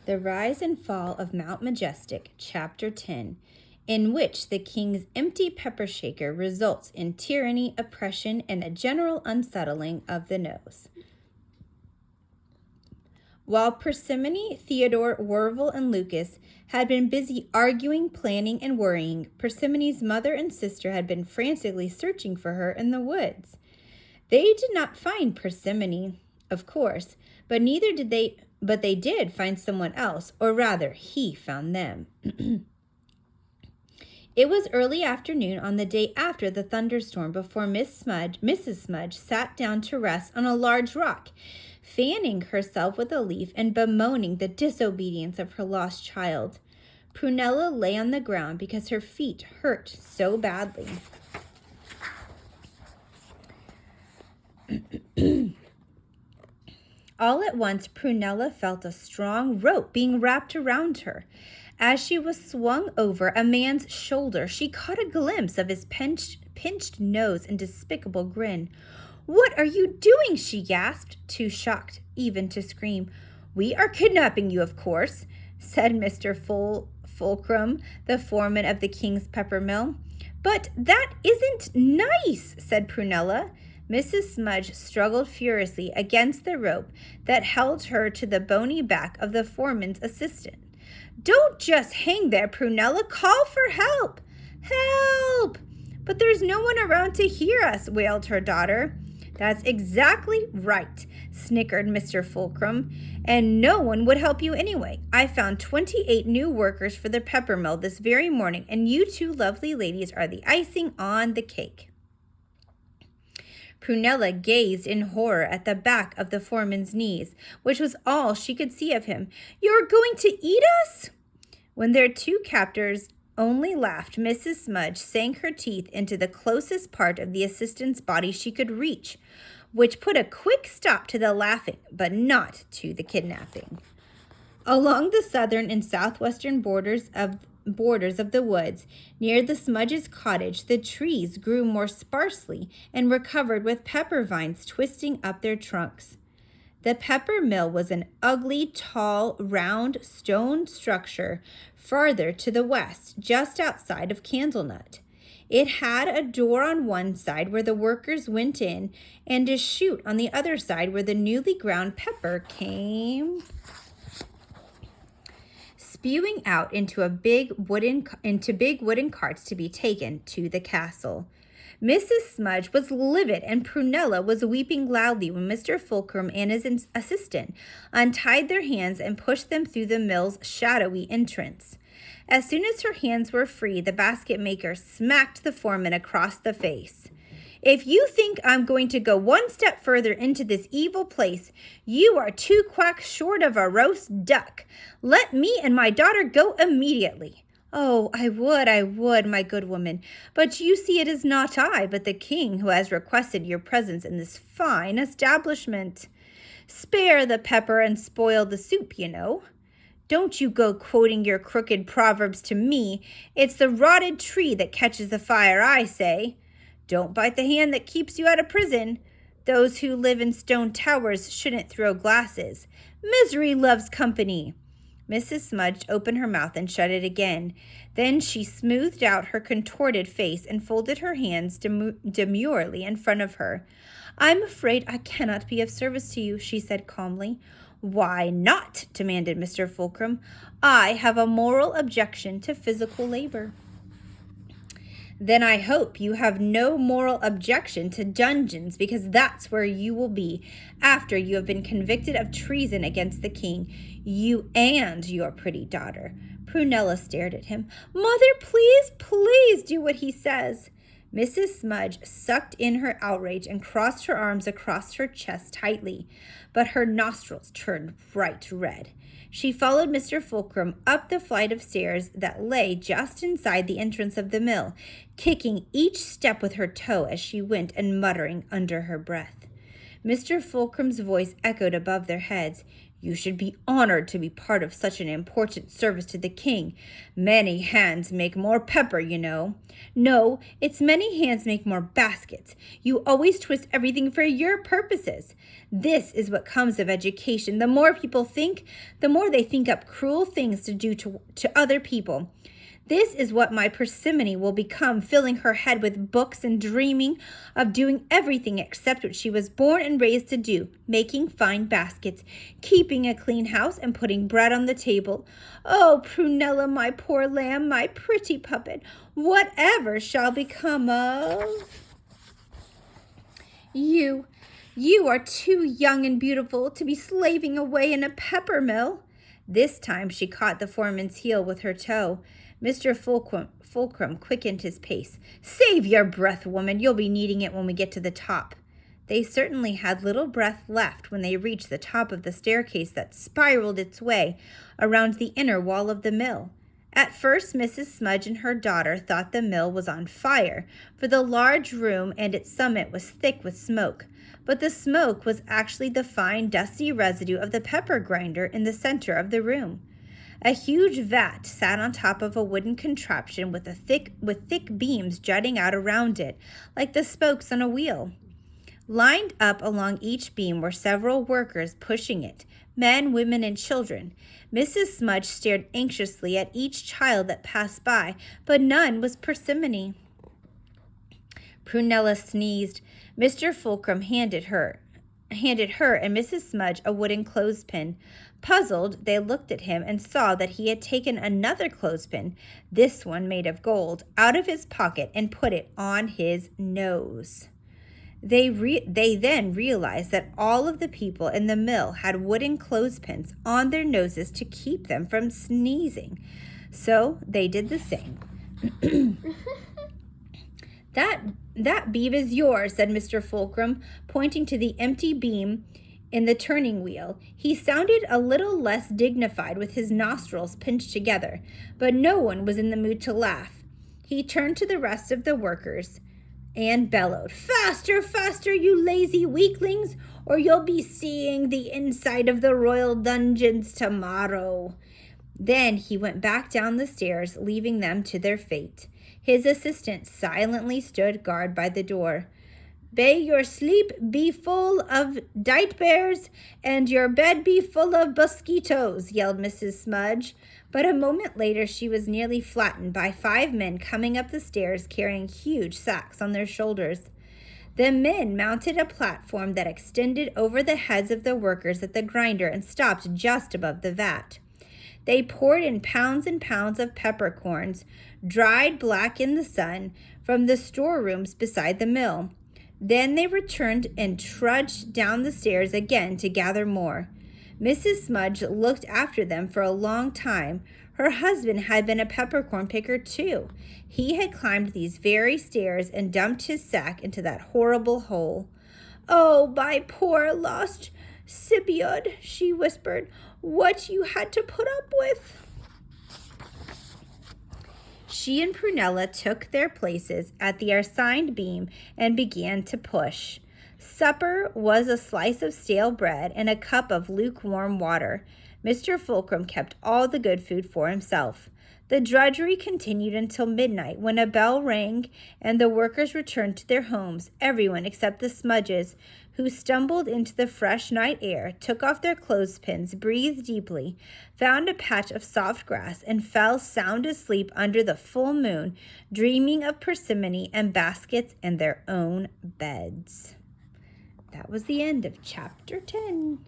The Rise and Fall of Mount Majestic, Chapter 10, in which the king's empty pepper shaker results in tyranny, oppression, and a general unsettling of the nose. While Persimmone, Theodore, Wervil, and Lucas had been busy arguing, planning, and worrying, Persimone's mother and sister had been frantically searching for her in the woods. They did not find Persimmone, of course, but they did find someone else, or rather, he found them. It was early afternoon on the day after the thunderstorm before Mrs. Smudge sat down to rest on a large rock, fanning herself with a leaf and bemoaning the disobedience of her lost child. Prunella lay on the ground because her feet hurt so badly. All at once, Prunella felt a strong rope being wrapped around her. As she was swung over a man's shoulder, she caught a glimpse of his pinched nose and despicable grin. "What are you doing?" she gasped, too shocked even to scream. "We are kidnapping you, of course," said Mr. Fulcrum, the foreman of the King's Pepper Mill. "But that isn't nice," said Prunella. Mrs. Smudge struggled furiously against the rope that held her to the bony back of the foreman's assistant. "Don't just hang there, Prunella. Call for help." "Help! But there's no one around to hear us," wailed her daughter. "That's exactly right," snickered Mr. Fulcrum. "And no one would help you anyway. I found 28 new workers for the pepper mill this very morning, and you two lovely ladies are the icing on the cake." Prunella gazed in horror at the back of the foreman's knees, which was all she could see of him. "You're going to eat us?" When their two captors only laughed, Mrs. Smudge sank her teeth into the closest part of the assistant's body she could reach, which put a quick stop to the laughing, but not to the kidnapping. Along the southern and southwestern borders of the woods, near the Smudge's cottage, the trees grew more sparsely and were covered with pepper vines twisting up their trunks. The pepper mill was an ugly, tall, round stone structure farther to the west, just outside of Candlenut. It had a door on one side where the workers went in, and a chute on the other side where the newly ground pepper came spewing out into big wooden carts to be taken to the castle. Mrs. Smudge was livid, and Prunella was weeping loudly when Mr. Fulcrum and his assistant untied their hands and pushed them through the mill's shadowy entrance. As soon as her hands were free, the basket maker smacked the foreman across the face. "If you think I'm going to go one step further into this evil place, you are 2 quacks short of a roast duck. Let me and my daughter go immediately." "Oh, I would, my good woman. But you see it is not I, but the king who has requested your presence in this fine establishment. Spare the pepper and spoil the soup, you know. Don't you go quoting your crooked proverbs to me. It's the rotted tree that catches the fire, I say. Don't bite the hand that keeps you out of prison. Those who live in stone towers shouldn't throw glasses. Misery loves company." Mrs. Smudge opened her mouth and shut it again. Then she smoothed out her contorted face and folded her hands demurely in front of her. "I'm afraid I cannot be of service to you," she said calmly. "Why not?" demanded Mr. Fulcrum. "I have a moral objection to physical labor." "Then I hope you have no moral objection to dungeons, because that's where you will be after you have been convicted of treason against the king, you and your pretty daughter." Prunella stared at him. "Mother, please do what he says." Mrs. Smudge sucked in her outrage and crossed her arms across her chest tightly, but her nostrils turned bright red. She followed Mr. Fulcrum up the flight of stairs that lay just inside the entrance of the mill, kicking each step with her toe as she went and muttering under her breath. Mr. Fulcrum's voice echoed above their heads. You should be honored to be part of such an important service to the king. Many hands make more pepper, you know. No, it's many hands make more baskets. You always twist everything for your purposes. This is what comes of education. The more people think, the more they think up cruel things to do to other people. This is what my Persimmon will become, filling her head with books and dreaming of doing everything except what she was born and raised to do, making fine baskets, keeping a clean house, and putting bread on the table. Oh, Prunella, my poor lamb, my pretty puppet, whatever shall become of you? You are too young and beautiful to be slaving away in a pepper mill. This time she caught the foreman's heel with her toe. Mr. Fulcrum quickened his pace. Save your breath, woman. You'll be needing it when we get to the top. They certainly had little breath left when they reached the top of the staircase that spiraled its way around the inner wall of the mill. At first, Mrs. Smudge and her daughter thought the mill was on fire, for the large room and its summit was thick with smoke. But the smoke was actually the fine, dusty residue of the pepper grinder in the center of the room. A huge vat sat on top of a wooden contraption with thick beams jutting out around it, like the spokes on a wheel. Lined up along each beam were several workers pushing it, men, women, and children. Mrs. Smudge stared anxiously at each child that passed by, but none was Persimmon. Prunella sneezed. Mr. Fulcrum handed her and Mrs. Smudge a wooden clothespin. Puzzled, they looked at him and saw that he had taken another clothespin, this one made of gold, out of his pocket and put it on his nose. They then realized that all of the people in the mill had wooden clothespins on their noses to keep them from sneezing. So they did the same. That beam is yours, said Mr. Fulcrum, pointing to the empty beam in the turning wheel. He sounded a little less dignified with his nostrils pinched together, but no one was in the mood to laugh. He turned to the rest of the workers and bellowed, Faster, faster, you lazy weaklings, or you'll be seeing the inside of the royal dungeons tomorrow. Then he went back down the stairs, leaving them to their fate. His assistant silently stood guard by the door. May your sleep be full of dight bears and your bed be full of mosquitoes, yelled Mrs. Smudge. But a moment later she was nearly flattened by 5 men coming up the stairs carrying huge sacks on their shoulders. The men mounted a platform that extended over the heads of the workers at the grinder and stopped just above the vat. They poured in pounds and pounds of peppercorns, dried black in the sun, from the storerooms beside the mill. Then they returned and trudged down the stairs again to gather more. Mrs. Smudge looked after them for a long time. Her husband had been a peppercorn picker too. He had climbed these very stairs and dumped his sack into that horrible hole. Oh, my poor lost Sibyod, she whispered, what you had to put up with. She and Prunella took their places at the assigned beam and began to push. Supper was a slice of stale bread and a cup of lukewarm water. Mr. Fulcrum kept all the good food for himself. The drudgery continued until midnight, when a bell rang and the workers returned to their homes, everyone except the Smudges, who stumbled into the fresh night air, took off their clothespins, breathed deeply, found a patch of soft grass, and fell sound asleep under the full moon, dreaming of Persimmon and baskets and their own beds. That was the end of Chapter 10.